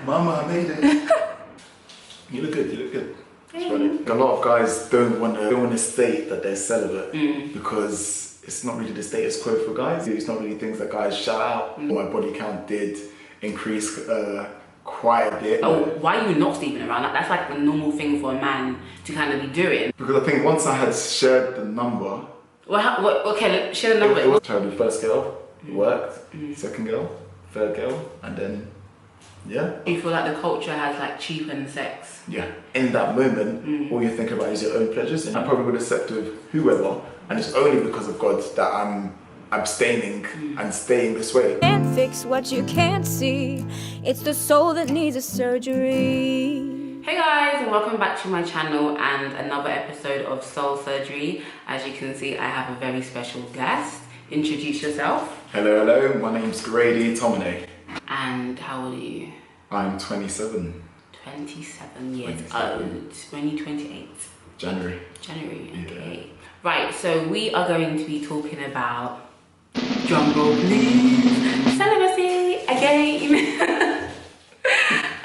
Mama, I made it. You look good, you look good. It's funny. A lot of guys don't want to state that they're celibate because it's not really the status quo for guys. It's not really things that guys shout out. My body count did increase quite a bit. Oh, why are you not sleeping around? That's like a normal thing for a man to kind of be doing. Because I think once I had shared the number. Well, okay, share the number. It was the first girl, worked, second girl, third girl, and then, yeah. Do you feel like the culture has like cheapened sex? Yeah. In that moment, all you think about is your own pleasures, and I probably would have slept with whoever, and it's only because of God that I'm abstaining and staying this way. Can't fix what you can't see. It's the soul that needs a surgery. Hey guys, and welcome back to my channel and another episode of Soul Surgery. As you can see, I have a very special guest. Introduce yourself. Hello, hello. My name's GRADI Tomine. And how old are you? I'm 27. 27 years old. When are you 28? January. January, okay. Yeah. Right, so we are going to be talking about, drum roll please, celibacy again.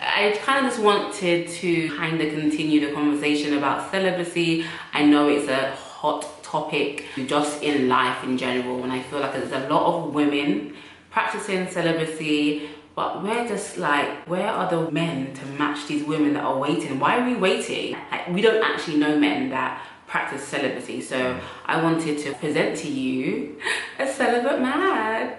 I kind of just wanted to kind of continue the conversation about celibacy. I know it's a hot topic just in life in general, and I feel like there's a lot of women practicing celibacy, but we're just like, where are the men to match these women that are waiting? Why are we waiting? Like, we don't actually know men that practice celibacy, so I wanted to present to you a celibate man.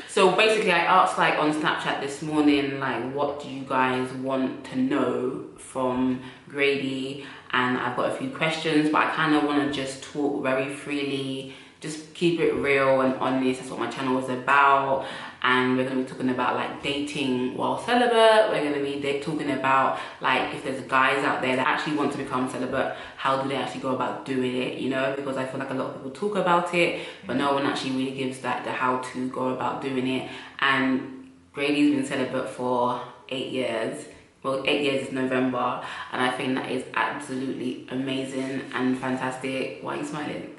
So basically I asked like on Snapchat this morning, like, what do you guys want to know from GRADI? And I've got a few questions, but I kind of want to just talk very freely, just keep it real and honest. That's what my channel is about. And we're going to be talking about like dating while celibate. We're going to be talking about like if there's guys out there that actually want to become celibate, how do they actually go about doing it, you know? Because I feel like a lot of people talk about it, but no one actually really gives that the how to go about doing it. And GRADI's been celibate for 8 years. Well, 8 years is November, and I think that is absolutely amazing and fantastic. Why are you smiling?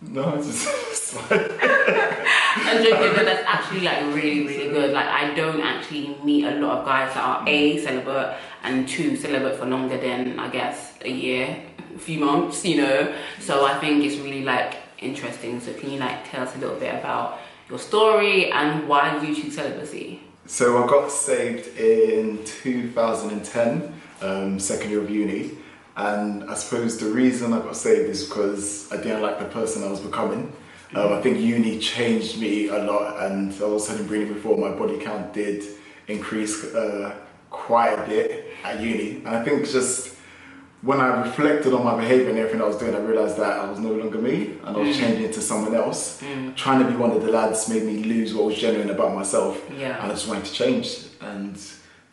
No, it's just fine. I'm joking, but that's actually like really, really good. Like, I don't actually meet a lot of guys that are A, celibate, and 2, celibate for longer than, I guess, a year, a few months, you know? So I think it's really like interesting. So can you like tell us a little bit about your story and why you choose celibacy? So I got saved in 2010, second year of uni. And I suppose the reason I got saved is because I didn't like the person I was becoming. I think uni changed me a lot, and I was telling Breeny before, my body count did increase quite a bit at uni. And I think just when I reflected on my behaviour and everything I was doing, I realised that I was no longer me and I was changing into someone else. Trying to be one of the lads made me lose what was genuine about myself. Yeah. And I just wanted to change. And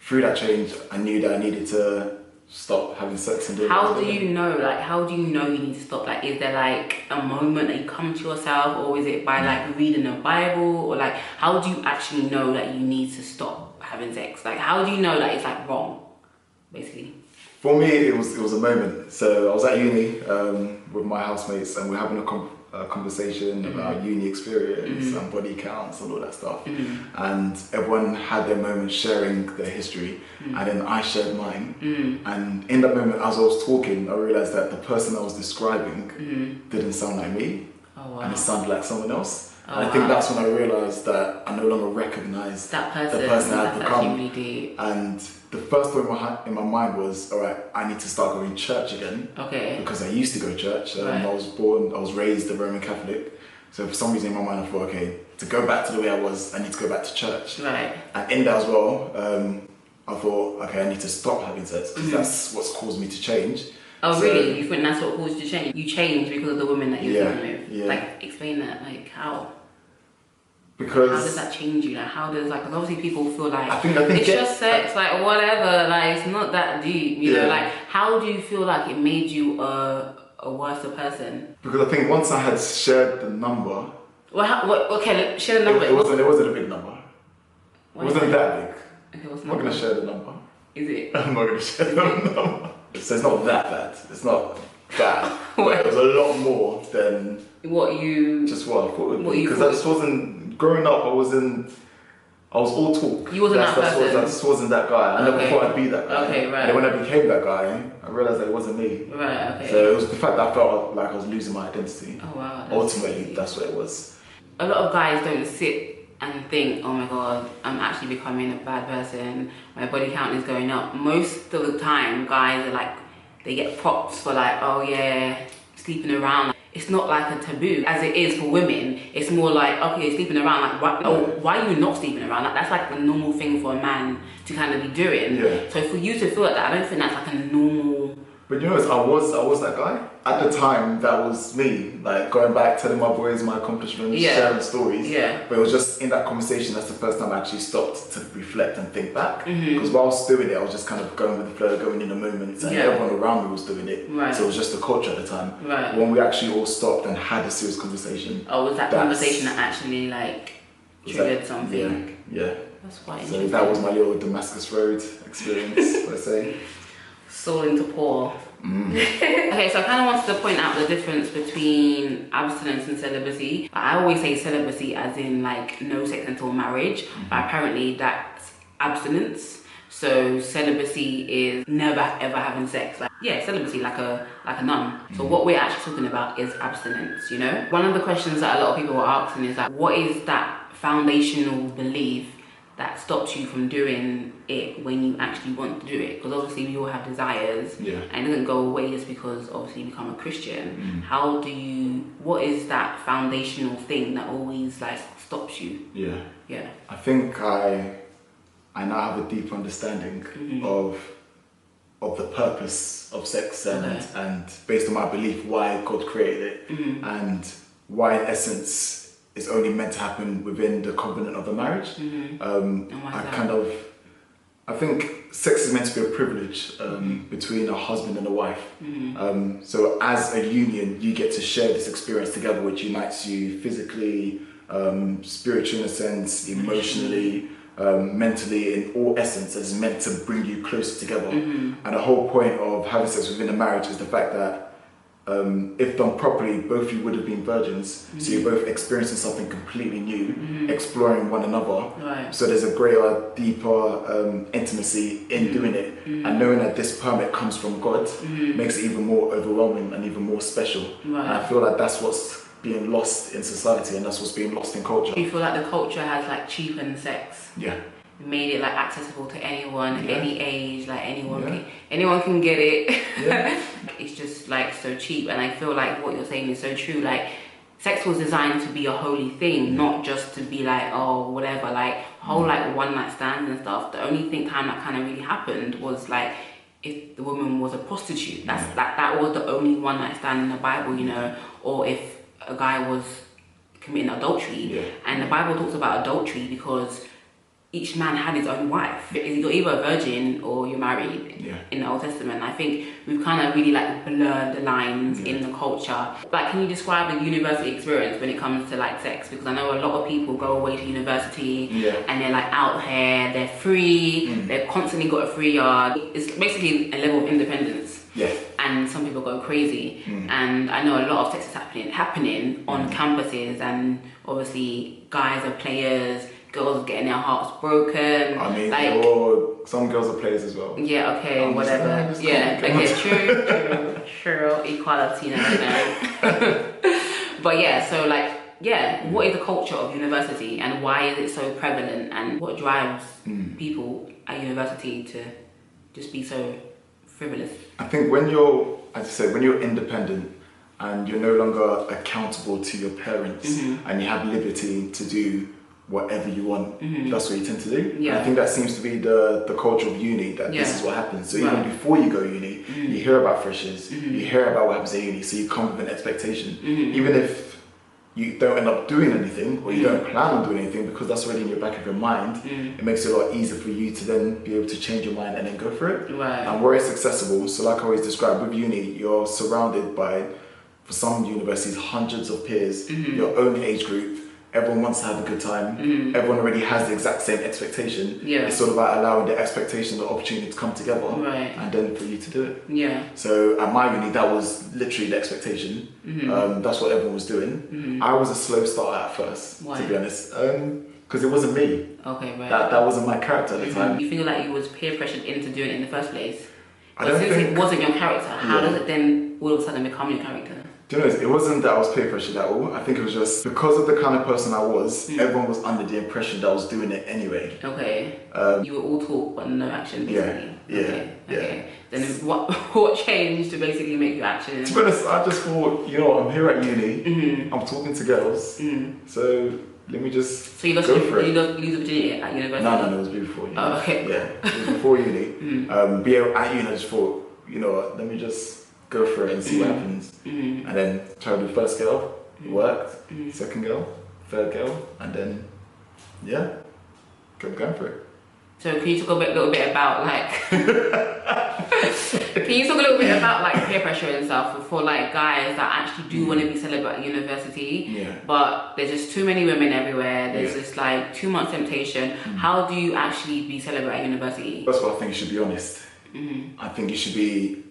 through that change, I knew that I needed to stop having sex and doing. How do you know? Like, how do you know you need to stop? Like, is there like a moment that you come to yourself, or is it by like reading the Bible, or like how do you actually know that you need to stop having sex? Like, how do you know that it's like wrong, basically? For me, it was a moment. So I was at uni with my housemates, and we're having a conversation about uni experience and body counts and all that stuff. And everyone had their moment sharing their history, and then I shared mine. And in that moment, as I was talking, I realized that the person I was describing didn't sound like me. Oh, wow. And it sounded like someone else. And I think that's when I realized that I no longer recognized that person, the person I had become. Really deep. And the first thought in my mind was, all right, I need to start going to church again. Okay. Because I used to go to church. I was raised a Roman Catholic. So for some reason in my mind I thought, okay, to go back to the way I was, I need to go back to church. Right. And in that as well, I thought, okay, I need to stop having sex, because that's what's caused me to change. Oh, so, really? You think that's what caused you to change? You changed because of the women that you're living with? Yeah. Like, explain that. Like, how? Because how does that change you? Like, how does, like, because obviously people feel like I think it's just sex, like whatever, like it's not that deep, you know? Like, how do you feel like it made you a worse person? Because I think once I had shared the number. Well, okay, share the number. It wasn't a big number. It wasn't that big. Okay, what's the I'm not going to share the number. Is it? I'm not going to share the number. So it's not that bad. It's not bad. But it was a lot more than what you... just what I thought it would be. Because I just wasn't... Growing up, I wasn't I was all talk. You wasn't that person? I just wasn't that guy. I never thought I'd be that guy. Okay, right. And then when I became that guy, I realised that it wasn't me. Right, okay. So it was the fact that I felt like I was losing my identity. Oh wow. Ultimately, that's what it was. A lot of guys don't sit and think, oh my god, I'm actually becoming a bad person, my body count is going up. Most of the time, guys are like, they get props for like, oh yeah, sleeping around. It's not like a taboo as it is for women. It's more like, okay, sleeping around, like, why are you not sleeping around? Like, that's like a normal thing for a man to kind of be doing. Yeah. So for you to feel like that, I don't think that's like a normal. But you know, I was that guy. At the time, that was me. Like, going back, telling my boys my accomplishments, sharing stories. Yeah. But it was just in that conversation, that's the first time I actually stopped to reflect and think back. Because while I was doing it, I was just kind of going with the flow, going in the moment, and everyone around me was doing it. Right. So it was just the culture at the time. Right. When we actually all stopped and had a serious conversation. Oh, was that conversation that actually like triggered something? Yeah. That's quite So interesting. that was my little Damascus Road experience, per se. Soul into Paul. Okay, so I kind of wanted to point out the difference between abstinence and celibacy. I always say celibacy as in like no sex until marriage, but apparently that's abstinence. So celibacy is never ever having sex. Like, yeah, celibacy like a nun. So what we're actually talking about is abstinence, you know? One of the questions that a lot of people were asking is like, what is that foundational belief that stops you from doing it when you actually want to do it? Because obviously we all have desires, and it doesn't go away just because obviously you become a Christian. What is that foundational thing that always like stops you? Yeah. I think I now have a deep understanding of the purpose of sex and based on my belief why God created it and why in essence it's only meant to happen within the covenant of a marriage. I think sex is meant to be a privilege between a husband and a wife. So as a union, you get to share this experience together, which unites you physically, spiritually in a sense, emotionally, mentally, in all essence, is meant to bring you closer together. And the whole point of having sex within a marriage is the fact that if done properly, both of you would have been virgins, so you're both experiencing something completely new, exploring one another. So there's a greater, deeper intimacy in doing it, and knowing that this permit comes from God makes it even more overwhelming and even more special. And I feel like that's what's being lost in society, and that's what's being lost in culture. Do you feel like the culture has like cheapened sex? Yeah. Made it like accessible to anyone, any age, like anyone can get it. It's just like so cheap, and I feel like what you're saying is so true. Like, sex was designed to be a holy thing, not just to be like, oh, whatever, like whole like one night stands and stuff. The only time that kind of really happened was like if the woman was a prostitute. That was the only one night stand in the Bible, you know, or if a guy was committing adultery. And the Bible talks about adultery because each man had his own wife. You're either a virgin or you're married in the Old Testament. I think we've kind of really like blurred the lines in the culture. Like, can you describe the university experience when it comes to like sex? Because I know a lot of people go away to university and they're like out here, they're free, they've constantly got a free yard. It's basically a level of independence. And some people go crazy. And I know a lot of sex is happening on campuses, and obviously guys are players, girls are getting their hearts broken. I mean, like, some girls are players as well. Yeah, okay, whatever. True, equality and everything. But yeah, so like, what is the culture of university and why is it so prevalent, and what drives people at university to just be so frivolous? I think when you're, as I said, when you're independent and you're no longer accountable to your parents and you have liberty to do whatever you want, that's what you tend to do. And I think that seems to be the culture of uni, that this is what happens. So even before you go uni, you hear about freshers, you hear about what happens at uni, so you come with an expectation. Even if you don't end up doing anything, or you don't plan on doing anything, because that's already in your back of your mind, it makes it a lot easier for you to then be able to change your mind and then go for it. And where it's accessible, so like I always describe, with uni, you're surrounded by, for some universities, hundreds of peers, your own age group. Everyone wants to have a good time. Everyone already has the exact same expectation. It's sort of like allowing the expectation, the opportunity to come together, and then for you to do it. So at my uni, that was literally the expectation. That's what everyone was doing. I was a slow starter at first, to be honest. because it wasn't me. Okay, right. That wasn't my character at the time. You feel like you was peer pressured into doing it in the first place? I don't since think it wasn't your character, how does it then all of a sudden become your character? Do you know, it wasn't that I was peer pressured at all. I think it was just because of the kind of person I was, everyone was under the impression that I was doing it anyway. Okay. You were all talk but no action, basically. Yeah. Then what changed to basically make you action? To be honest, I just thought, you know, I'm here at uni, I'm talking to girls, so let me just So you lost go for it. You lose your virginity at university? No, it was before uni. Oh, okay. Yeah, it was before uni. But yeah, at uni I just thought, you know what, let me just go for it and see what happens. And then tried the first girl, it worked. Second girl, third girl, and then kept going for it. So can you talk a little bit about like can you talk a little bit about like peer pressure and stuff for like guys that actually do want to be celibate at university, but there's just too many women everywhere, there's just like too much temptation. How do you actually be celibate at university? First of all, I think you should be honest. I think you should be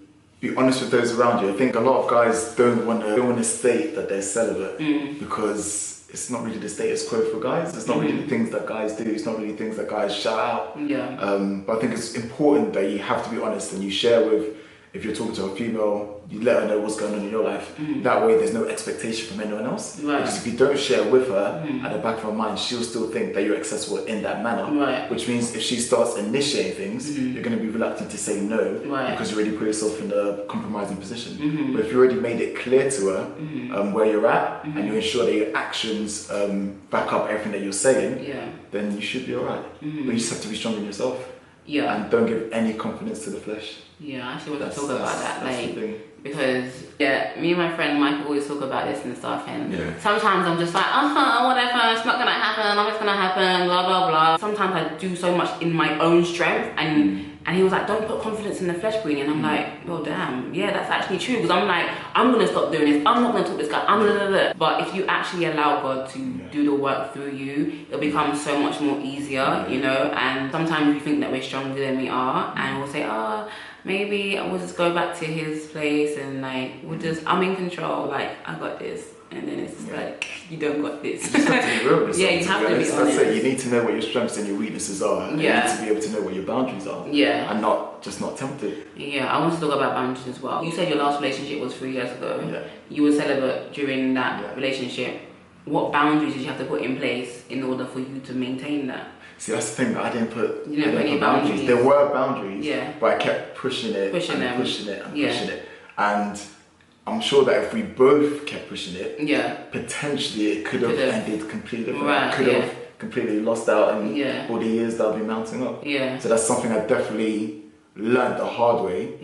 honest with those around you. I think a lot of guys don't want to state that they're celibate because it's not really the status quo for guys. It's not really the things that guys do. It's not really things that guys shout out. But I think it's important that you have to be honest and you share with, if you're talking to a female, you let her know what's going on in your life. That way there's no expectation from anyone else. Because if you don't share with her, at the back of her mind, she'll still think that you're accessible in that manner. Which means if she starts initiating things, you're going to be reluctant to say no because you already put yourself in a compromising position. But if you already made it clear to her where you're at and you ensure that your actions back up everything that you're saying, then you should be alright. But you just have to be strong in yourself. And don't give any confidence to the flesh. I actually want to talk about that, like, because me and my friend Mike always talk about this and stuff, and sometimes I'm just like, whatever, it's not gonna happen, it's gonna happen, blah blah blah. Sometimes I do so much in my own strength, and he was like, don't put confidence in the flesh, Breeny. And I'm like, well, damn, yeah, that's actually true. Because I'm like, I'm gonna stop doing this. I'm not gonna talk to this guy. But if you actually allow God to do the work through you, it'll become so much more easier, you know. And sometimes we think that we're stronger than we are, and we'll say, maybe we'll just go back to his place and like, I'm in control. Like, I got this. And then it's just like, you don't got this. You just have to be real with yourself, you have to be honest. That's it. You need to know what your strengths and your weaknesses are. And you need to be able to know what your boundaries are. And not tempt it. I want to talk about boundaries as well. You said your last relationship was 3 years ago. You were celibate during that relationship. What boundaries did you have to put in place in order for you to maintain that? See, that's the thing, that I didn't put any boundaries. There were boundaries, but I kept pushing it. And I'm sure that if we both kept pushing it, potentially it could have ended completely different. Could have completely lost out and all the years that I've been mounting up. So that's something I definitely learned the hard way.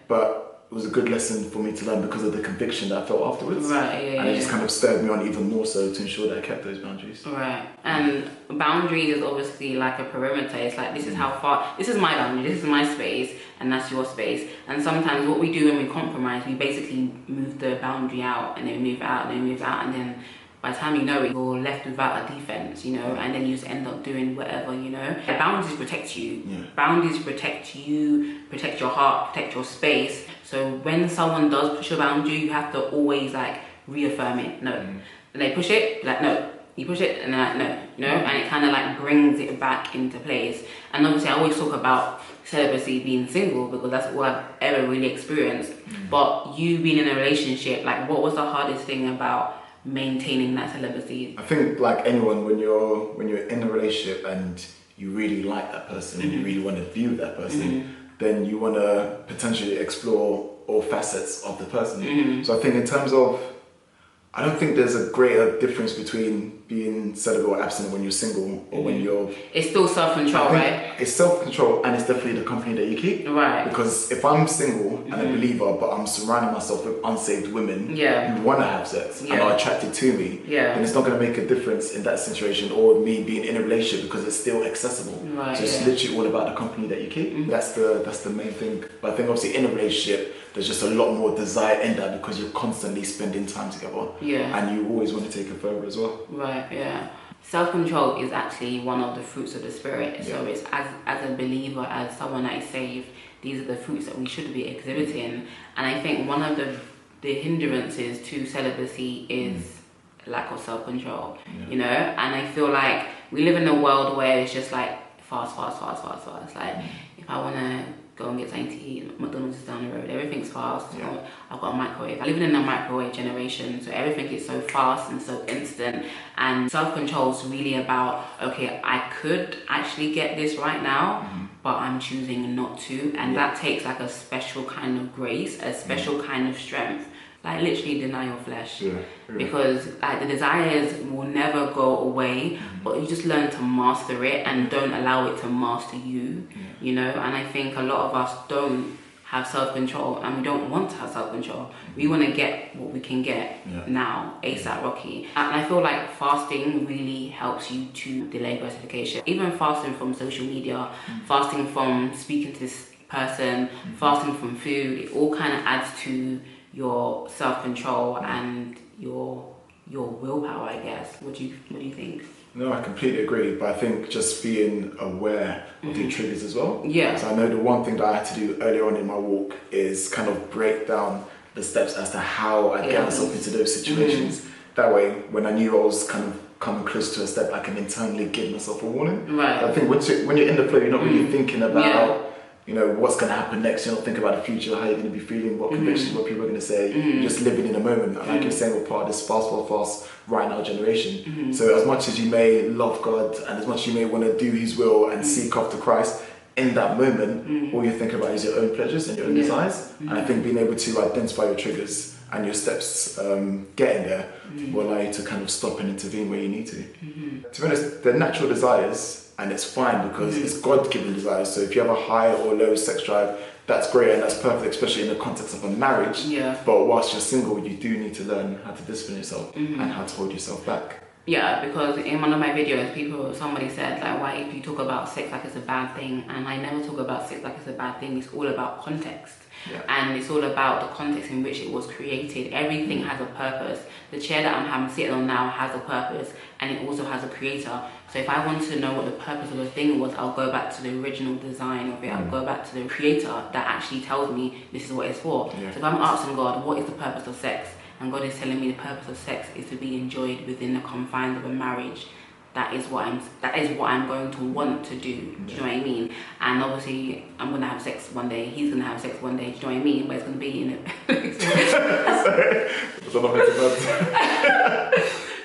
But it was a good lesson for me to learn because of the conviction that I felt afterwards. And it just kind of stirred me on even more so to ensure that I kept those boundaries. And boundaries is obviously like a perimeter. It's like, this is how far, this is my boundary, this is my space, and that's your space. And sometimes what we do when we compromise, we basically move the boundary out, and then move out, and then move out, and then by the time you know it, you're left without a defense, you know, and then you just end up doing whatever, you know. Boundaries protect you. Boundaries protect you, protect your heart, protect your space. So when someone does push a boundary, you have to always like reaffirm it. No. And they push it, like no. You push it and then like no, you know, and it kind of like brings it back into place. And obviously I always talk about celibacy, being single, because that's all I've ever really experienced. But you being in a relationship, like what was the hardest thing about maintaining that celibacy? I think like anyone, when you're in a relationship and you really like that person and you really want to view that person, then you want to potentially explore all facets of the person. So I think in terms of, I don't think there's a greater difference between being celibate or abstinent when you're single or when you're... It's still self-control, right? It's self-control, and it's definitely the company that you keep. Because if I'm single and a believer, but I'm surrounding myself with unsaved women who want to have sex and are attracted to me, then it's not going to make a difference in that situation, or me being in a relationship, because it's still accessible. So it's literally all about the company that you keep. That's the main thing. But I think obviously in a relationship, there's just a lot more desire in that because you're constantly spending time together. And you always want to take it further as well. Self-control is actually one of the fruits of the spirit. So it's as a believer, as someone that is saved, these are the fruits that we should be exhibiting. And I think one of the hindrances to celibacy is lack of self-control, you know. And I feel like we live in a world where it's just like fast. Like if I want to go and get something to eat, McDonald's is down the road, everything's fast. I've got a microwave. I live in a microwave generation, so everything is so fast and so instant. And self-control is really about, okay, I could actually get this right now, but I'm choosing not to. And that takes like a special kind of grace, a special kind of strength. Like literally deny your flesh, because like the desires will never go away, but you just learn to master it and don't allow it to master you, you know. And I think a lot of us don't have self-control, and we don't want to have self-control. We want to get what we can get now, ASAP Rocky. And I feel like fasting really helps you to delay gratification. Even fasting from social media, fasting from speaking to this person, fasting from food, it all kind of adds to your self-control and your willpower, I guess. What do you think? No, I completely agree, but I think just being aware of your triggers as well. Yeah. So I know the one thing that I had to do earlier on in my walk is kind of break down the steps as to how I get myself into those situations. That way, when I knew I was kind of coming close to a step, I can internally give myself a warning. Right. I think when you're in the flow, you're not really thinking about you know, what's going to happen next. You're not thinking about the future, how you're going to be feeling, what convictions, what people are going to say. You're just living in the moment. And like you're saying, we're part of this fast right now generation. So as much as you may love God and as much as you may want to do his will and seek after Christ, in that moment, all you're thinking about is your own pleasures and your own desires. And I think being able to identify your triggers and your steps getting there will allow you to kind of stop and intervene where you need to. To be honest, they're natural desires, and it's fine because it's God-given desires. So if you have a high or low sex drive, that's great and that's perfect, especially in the context of a marriage. But whilst you're single, you do need to learn how to discipline yourself and how to hold yourself back. Yeah, because in one of my videos, somebody said, like, why do you talk about sex like it's a bad thing? And I never talk about sex like it's a bad thing. It's all about context. And it's all about the context in which it was created. Everything has a purpose. The chair that I'm sitting on now has a purpose, and it also has a creator. So if I wanted to know what the purpose of the thing was, I'll go back to the original design of it. I'll go back to the creator that actually tells me this is what it's for. So if I'm asking God, what is the purpose of sex? And God is telling me the purpose of sex is to be enjoyed within the confines of a marriage. That is what I'm going to want to do. Do you know what I mean? And obviously, I'm gonna have sex one day. He's gonna have sex one day. Do you know what I mean? But it's gonna be in it.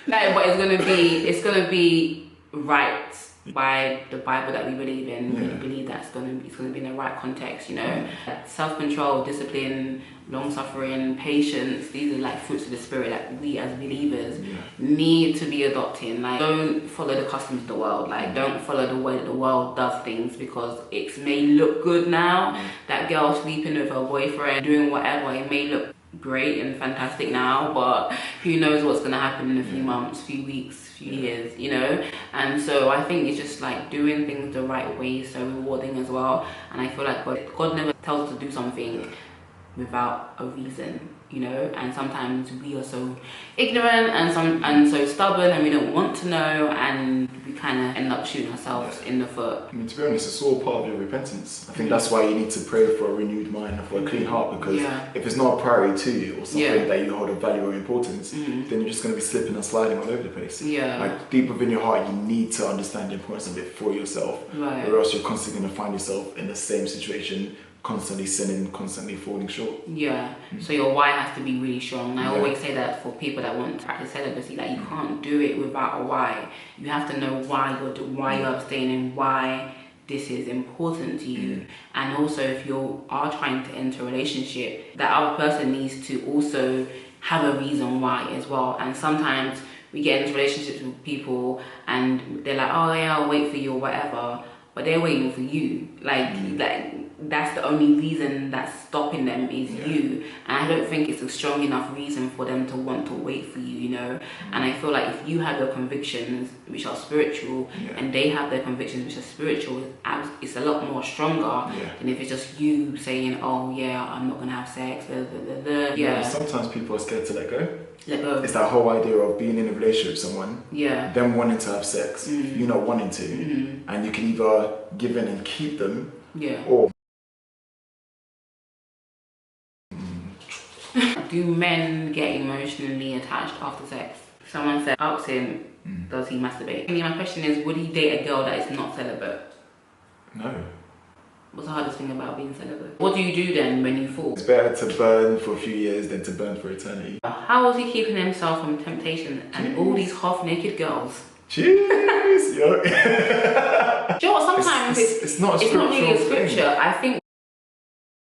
No, but it's gonna be right by the Bible that we believe in. We believe that it's gonna be in the right context. You know, self-control, discipline, long-suffering, patience. These are like fruits of the spirit that we as believers need to be adopting. Like, don't follow the customs of the world. Like, don't follow the way that the world does things because it may look good now. That girl sleeping with her boyfriend, doing whatever, it may look great and fantastic now, but who knows what's going to happen in a few months, few weeks, few years, you know. And so I think it's just like doing things the right way is so rewarding as well. And I feel like God never tells us to do something without a reason, you know. And sometimes we are so ignorant and so stubborn, and we don't want to know, and we kind of end up shooting ourselves in the foot. I mean, to be honest, it's all part of your repentance. I think that's why you need to pray for a renewed mind and for a clean heart, because if it's not a priority to you or something that you hold of value or importance, then you're just going to be slipping and sliding all over the place. Like, deep within your heart, you need to understand the importance of it for yourself, or else you're constantly going to find yourself in the same situation, constantly sinning, constantly falling short. So your why has to be really strong. And I always say that for people that want to practice celibacy, like, you can't do it without a why. You have to know why you're abstaining, why this is important to you. And also, if you are trying to enter a relationship, that other person needs to also have a reason why as well. And sometimes we get into relationships with people and they're like, oh yeah, I'll wait for you or whatever, but they're waiting for you. Like that's the only reason that's stopping them is you. And I don't think it's a strong enough reason for them to want to wait for you, you know. And I feel like if you have your convictions which are spiritual and they have their convictions which are spiritual, it's a lot more stronger than if it's just you saying, oh yeah, I'm not gonna have sex, sometimes people are scared to let go. It's that whole idea of being in a relationship with someone, them wanting to have sex, you not wanting to, and you can either give in and keep them, or do men get emotionally attached after sex? Someone said, ask him, does he masturbate? I mean, my question is, would he date a girl that is not celibate? No. What's the hardest thing about being celibate? What do you do then when you fall? It's better to burn for a few years than to burn for eternity. How was he keeping himself from temptation and all these half-naked girls? Cheers, yo. Do you know what? Sometimes it's not really a thing. scripture. I think